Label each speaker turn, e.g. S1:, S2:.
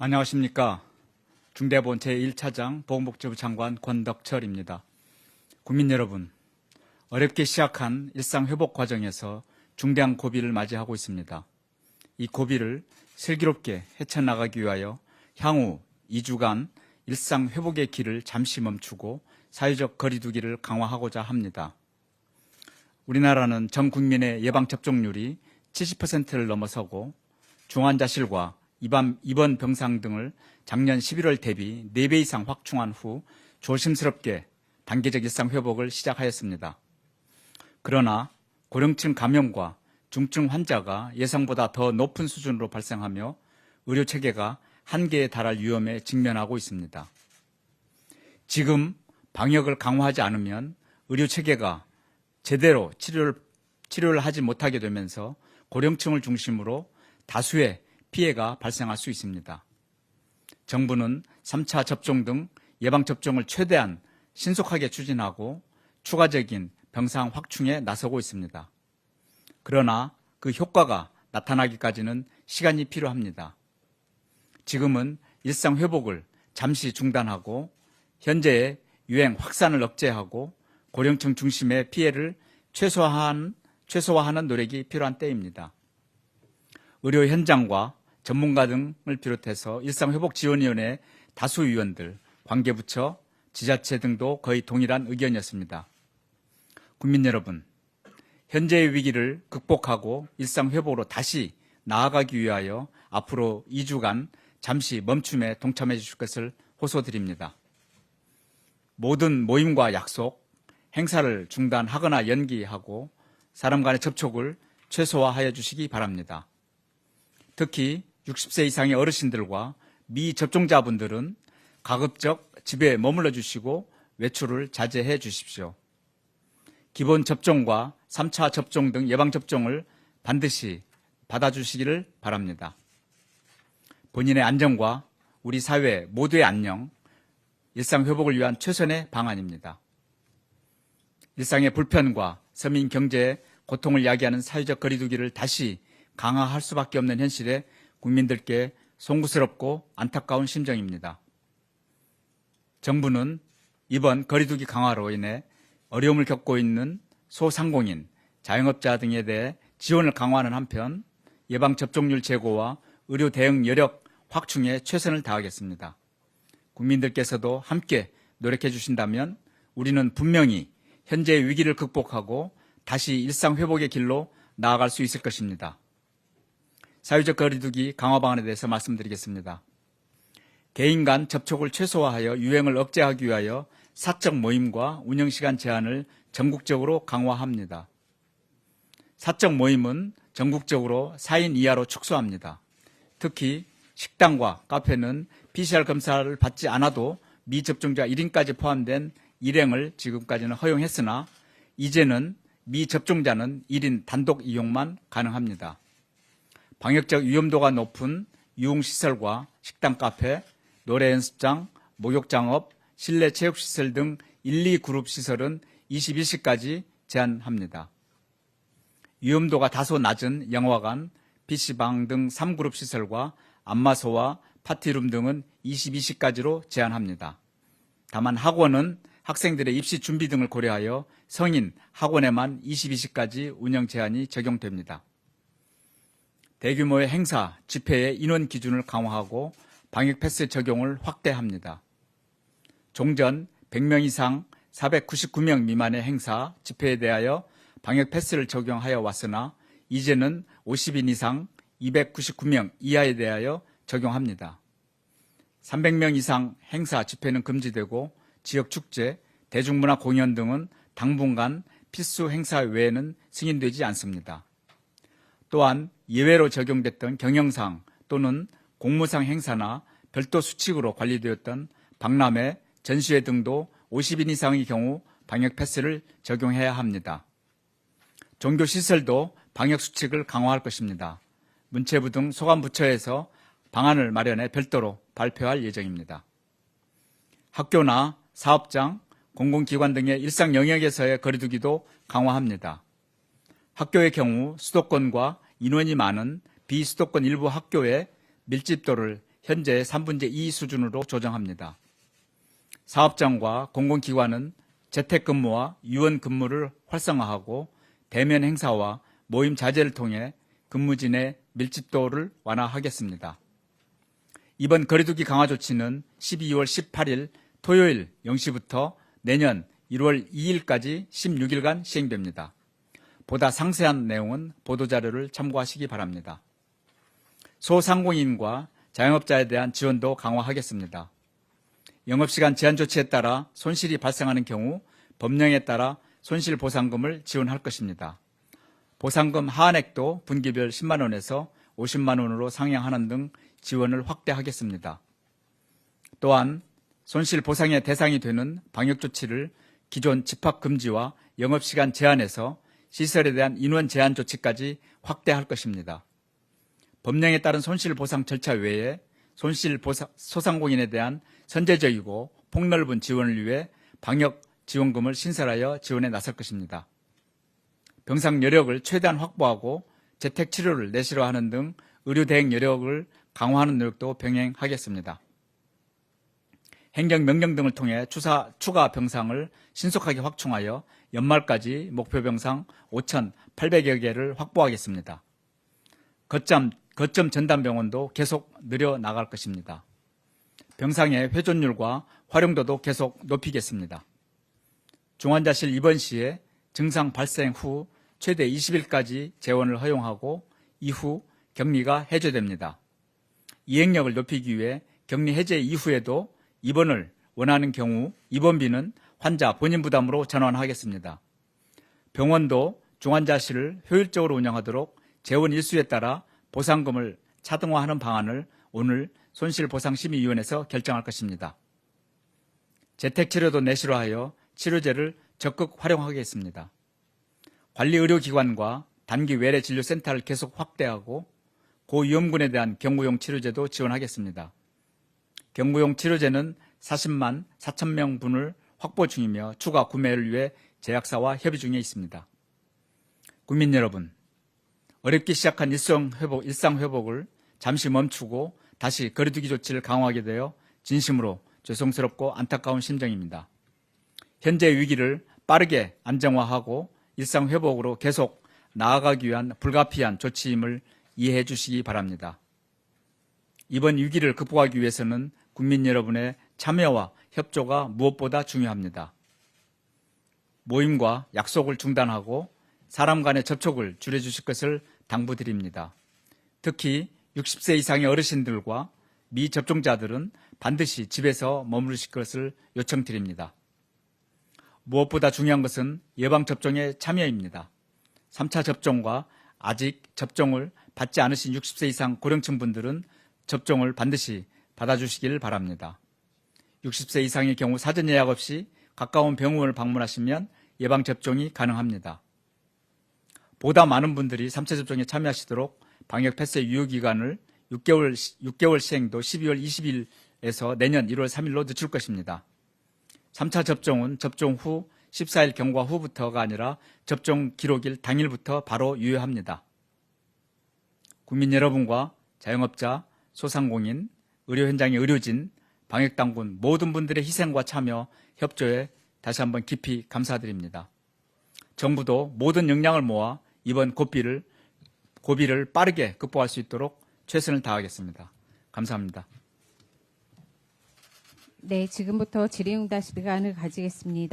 S1: 안녕하십니까. 중대본 제1차장 보건복지부 장관 권덕철입니다. 국민 여러분, 어렵게 시작한 일상회복 과정에서 중대한 고비를 맞이하고 있습니다. 이 고비를 슬기롭게 헤쳐나가기 위하여 향후 2주간 일상회복의 길을 잠시 멈추고 사회적 거리두기를 강화하고자 합니다. 우리나라는 전 국민의 예방접종률이 70%를 넘어서고 중환자실과 입원 병상 등을 작년 11월 대비 4배 이상 확충한 후 조심스럽게 단계적 일상회복을 시작하였습니다. 그러나 고령층 감염과 중증 환자가 예상보다 더 높은 수준으로 발생하며 의료체계가 한계에 달할 위험에 직면하고 있습니다. 지금 방역을 강화하지 않으면 의료체계가 제대로 치료를 하지 못하게 되면서 고령층을 중심으로 다수의 피해가 발생할 수 있습니다. 정부는 3차 접종 등 예방접종을 최대한 신속하게 추진하고 추가적인 병상 확충에 나서고 있습니다. 그러나 그 효과가 나타나기까지는 시간이 필요합니다. 지금은 일상 회복을 잠시 중단하고 현재의 유행 확산을 억제하고 고령층 중심의 피해를 최소화하는 노력이 필요한 때입니다. 의료 현장과 전문가 등을 비롯해서 일상회복지원위원회 다수 위원들, 관계부처, 지자체 등도 거의 동일한 의견이었습니다. 국민 여러분, 현재의 위기를 극복하고 일상회복으로 다시 나아가기 위하여 앞으로 2주간 잠시 멈춤에 동참해 주실 것을 호소드립니다. 모든 모임과 약속, 행사를 중단하거나 연기하고 사람 간의 접촉을 최소화하여 주시기 바랍니다. 특히 60세 이상의 어르신들과 미접종자분들은 가급적 집에 머물러 주시고 외출을 자제해 주십시오. 기본 접종과 3차 접종 등 예방접종을 반드시 받아주시기를 바랍니다. 본인의 안전과 우리 사회 모두의 안녕, 일상회복을 위한 최선의 방안입니다. 일상의 불편과 서민 경제의 고통을 야기하는 사회적 거리두기를 다시 강화할 수밖에 없는 현실에 국민들께 송구스럽고 안타까운 심정입니다. 정부는 이번 거리두기 강화로 인해 어려움을 겪고 있는 소상공인, 자영업자 등에 대해 지원을 강화하는 한편 예방접종률 제고와 의료 대응 여력 확충에 최선을 다하겠습니다. 국민들께서도 함께 노력해 주신다면 우리는 분명히 현재의 위기를 극복하고 다시 일상회복의 길로 나아갈 수 있을 것입니다. 사회적 거리두기 강화 방안에 대해서 말씀드리겠습니다. 개인 간 접촉을 최소화하여 유행을 억제하기 위하여 사적 모임과 운영시간 제한을 전국적으로 강화합니다. 사적 모임은 전국적으로 4인 이하로 축소합니다. 특히 식당과 카페는 PCR 검사를 받지 않아도 미접종자 1인까지 포함된 일행을 지금까지는 허용했으나 이제는 미접종자는 1인 단독 이용만 가능합니다. 방역적 위험도가 높은 유흥시설과 식당, 카페, 노래 연습장, 목욕장업, 실내 체육시설 등 1, 2그룹 시설은 21시까지 제한합니다. 위험도가 다소 낮은 영화관, PC방 등 3그룹 시설과 안마소와 파티룸 등은 22시까지로 제한합니다. 다만 학원은 학생들의 입시 준비 등을 고려하여 성인 학원에만 22시까지 운영 제한이 적용됩니다. 대규모의 행사, 집회의 인원 기준을 강화하고 방역 패스 적용을 확대합니다. 종전 100명 이상 499명 미만의 행사, 집회에 대하여 방역 패스를 적용하여 왔으나 이제는 50인 이상 299명 이하에 대하여 적용합니다. 300명 이상 행사, 집회는 금지되고 지역 축제, 대중문화 공연 등은 당분간 필수 행사 외에는 승인되지 않습니다. 또한 예외로 적용됐던 경영상 또는 공무상 행사나 별도 수칙으로 관리되었던 박람회, 전시회 등도 50인 이상의 경우 방역 패스를 적용해야 합니다. 종교시설도 방역 수칙을 강화할 것입니다. 문체부 등 소관부처에서 방안을 마련해 별도로 발표할 예정입니다. 학교나 사업장, 공공기관 등의 일상 영역에서의 거리두기도 강화합니다. 학교의 경우 수도권과 인원이 많은 비수도권 일부 학교의 밀집도를 현재 3분의 2 수준으로 조정합니다. 사업장과 공공기관은 재택근무와 유연근무를 활성화하고 대면 행사와 모임 자제를 통해 근무진의 밀집도를 완화하겠습니다. 이번 거리두기 강화 조치는 12월 18일 토요일 0시부터 내년 1월 2일까지 16일간 시행됩니다. 보다 상세한 내용은 보도자료를 참고하시기 바랍니다. 소상공인과 자영업자에 대한 지원도 강화하겠습니다. 영업시간 제한 조치에 따라 손실이 발생하는 경우 법령에 따라 손실보상금을 지원할 것입니다. 보상금 하한액도 분기별 10만 원에서 50만 원으로 상향하는 등 지원을 확대하겠습니다. 또한 손실보상의 대상이 되는 방역조치를 기존 집합금지와 영업시간 제한에서 시설에 대한 인원 제한 조치까지 확대할 것입니다. 법령에 따른 손실보상 절차 외에 소상공인에 대한 선제적이고 폭넓은 지원을 위해 방역지원금을 신설하여 지원에 나설 것입니다. 병상 여력을 최대한 확보하고 재택치료를 내실화하는 등 의료대응 여력을 강화하는 노력도 병행하겠습니다. 행정명령 등을 통해 추가 병상을 신속하게 확충하여 연말까지 목표 병상 5,800여 개를 확보하겠습니다. 거점 전담병원도 계속 늘려나갈 것입니다. 병상의 회전율과 활용도도 계속 높이겠습니다. 중환자실 입원 시에 증상 발생 후 최대 20일까지 재원을 허용하고 이후 격리가 해제됩니다. 이행력을 높이기 위해 격리 해제 이후에도 입원을 원하는 경우 입원비는 환자 본인 부담으로 전환하겠습니다. 병원도 중환자실을 효율적으로 운영하도록 재원 일수에 따라 보상금을 차등화하는 방안을 오늘 손실보상심의위원회에서 결정할 것입니다. 재택치료도 내실화하여 치료제를 적극 활용하겠습니다. 관리의료기관과 단기 외래 진료센터를 계속 확대하고 고위험군에 대한 경구용 치료제도 지원하겠습니다. 경구용 치료제는 40만 4천 명분을 확보 중이며 추가 구매를 위해 제약사와 협의 중에 있습니다. 국민 여러분, 어렵게 시작한 일상 회복을 잠시 멈추고 다시 거리두기 조치를 강화하게 되어 진심으로 죄송스럽고 안타까운 심정입니다. 현재 위기를 빠르게 안정화하고 일상 회복으로 계속 나아가기 위한 불가피한 조치임을 이해해 주시기 바랍니다. 이번 위기를 극복하기 위해서는 국민 여러분의 참여와 협조가 무엇보다 중요합니다. 모임과 약속을 중단하고 사람 간의 접촉을 줄여주실 것을 당부드립니다. 특히 60세 이상의 어르신들과 미접종자들은 반드시 집에서 머무르실 것을 요청드립니다. 무엇보다 중요한 것은 예방접종의 참여입니다. 3차 접종과 아직 접종을 받지 않으신 60세 이상 고령층 분들은 접종을 반드시 받아주시길 바랍니다. 60세 이상의 경우 사전 예약 없이 가까운 병원을 방문하시면 예방접종이 가능합니다. 보다 많은 분들이 3차 접종에 참여하시도록 방역 패스 유효기간을 6개월 시행도 12월 20일에서 내년 1월 3일로 늦출 것입니다. 3차 접종은 접종 후 14일 경과 후부터가 아니라 접종 기록일 당일부터 바로 유효합니다. 국민 여러분과 자영업자, 소상공인, 의료 현장의 의료진, 방역당국 모든 분들의 희생과 참여, 협조에 다시 한번 깊이 감사드립니다. 정부도 모든 역량을 모아 이번 고비를 빠르게 극복할 수 있도록 최선을 다하겠습니다. 감사합니다.
S2: 네, 지금부터 질의응답 시간을 가지겠습니다.